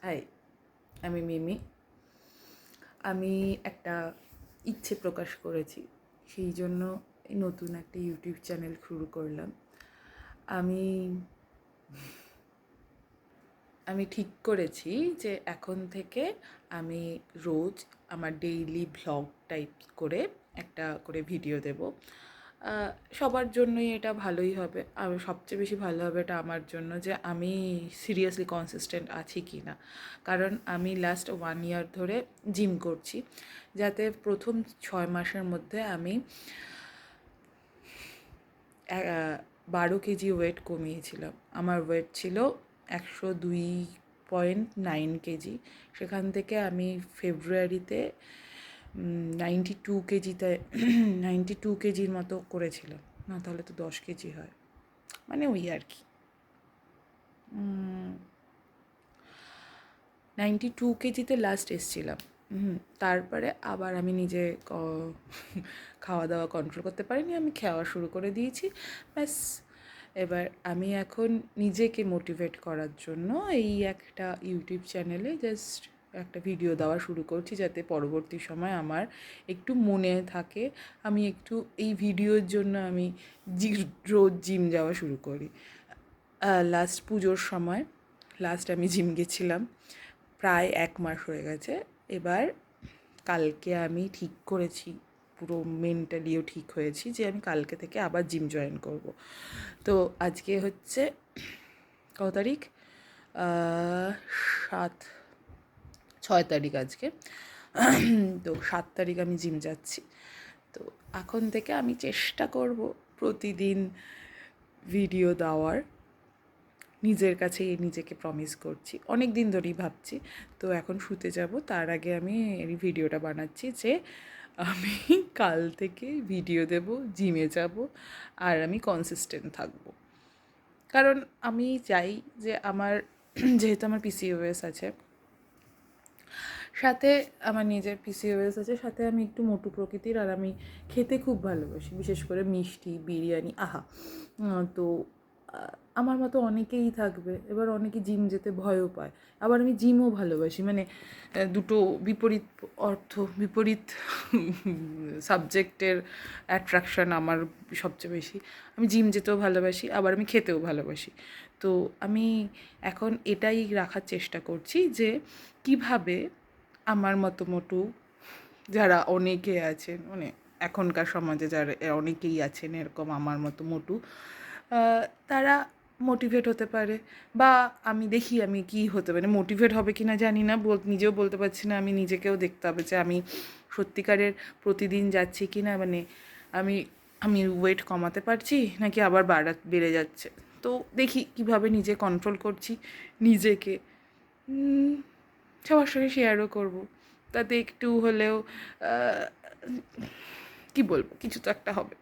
High, আমি মিমি। আমি একটা ইচ্ছে প্রকাশ করেছি, সেই জন্য নতুন একটা ইউটিউব চ্যানেল শুরু করলাম। আমি আমি ঠিক করেছি যে এখন থেকে আমি রোজ আমার ডেইলি ভ্লগ টাইপ করে একটা করে ভিডিও দেব। সবার জন্যই এটা ভালোই হবে, আর সবচেয়ে বেশি ভালো হবে এটা আমার জন্য যে আমি সিরিয়াসলি কনসিস্টেন্ট আছি কি না। কারণ আমি লাস্ট 1 ইয়ার ধরে জিম করছি, যাতে প্রথম 6 মাসের মধ্যে আমি 12 কেজি ওয়েট কমিয়েছিলাম। আমার ওয়েট ছিল 102.9 কেজি। সেখান থেকে আমি ফেব্রুয়ারিতে 92 কেজিতে 92 কেজির মতো করেছিলাম। না, তাহলে তো 10 কেজি হয়, মানে ওই আর কি 92 কেজিতে লাস্ট এসেছিলাম। তারপরে আবার আমি নিজে খাওয়া দাওয়া কন্ট্রোল করতে পারিনি, আমি খাওয়া শুরু করে দিয়েছি। ব্যাস, এবার আমি এখন নিজেকে মোটিভেট করার জন্য এই একটা ইউটিউব চ্যানেলে জাস্ট একটা ভিডিও দেওয়া শুরু করছি, যাতে পরবর্তী সময় আমার একটু মনে থাকে। আমি একটু এই ভিডিওর জন্য আমি রোজ জিম যাওয়া শুরু করি। লাস্ট পুজোর সময় আমি জিম গেছিলাম, প্রায় 1 মাস হয়ে গেছে। এবার কালকে আমি ঠিক করেছি, পুরো মেন্টালিও ঠিক হয়েছি যে আমি কালকে থেকে আবার জিম জয়েন করব। তো আজকে হচ্ছে কত তারিখ? 6 তারিখ আজকে। তো 7 তারিখ আমি জিম যাচ্ছি। তো এখন থেকে আমি চেষ্টা করব প্রতিদিন ভিডিও দেওয়ার। নিজের কাছে নিজেকে প্রমিস করছি, অনেক দিন ধরেই ভাবছি। তো এখন শুতে যাব তার আগে আমি এই ভিডিওটা বানাচ্ছি যে আমি কাল থেকে ভিডিও দেব, জিমে যাব, আর আমি কনসিস্টেন্ট থাকব। কারণ আমি চাই যে আমার যেহেতু আমার পিসিওএস আছে, সাথে আমার নিজের পিসিওএস আছে, সাথে আমি একটু মোটু প্রকৃতির, আর আমি খেতে খুব ভালোবাসি, বিশেষ করে মিষ্টি, বিরিয়ানি, আহা। তো আমার মতো অনেকেই থাকবে। এবার অনেকে জিম যেতে ভয়ও পায়, আবার আমি জিমও ভালোবাসি। মানে দুটো বিপরীত অর্থ, বিপরীত সাবজেক্টের অ্যাট্রাকশান আমার সবচেয়ে বেশি। আমি জিম যেতেও ভালোবাসি, আবার আমি খেতেও ভালোবাসি। তো আমি এখন এটাই রাখার চেষ্টা করছি যে কিভাবে আমার মতো মোটু, যারা অনেকে আছেন, মানে এখনকার সমাজে যারা অনেকেই আছেন এরকম আমার মতো মোটু, তারা মোটিভেট হতে পারে। বা আমি দেখি আমি কি হতে পারে, মোটিভেট হবে কি না জানি না, নিজেও বলতে পারছি না। আমি নিজেকেও দেখতে হবে যে আমি সত্যিকারের প্রতিদিন যাচ্ছি কি না, মানে আমি আমি ওয়েট কমাতে পারছি নাকি আবার বেড়ে যাচ্ছে। তো দেখি কিভাবে নিজে কন্ট্রোল করছি নিজেকে। সবার সঙ্গে শেয়ারও করব, তাতে একটু হলেও কি বলবো, কিছু তো একটা হবে।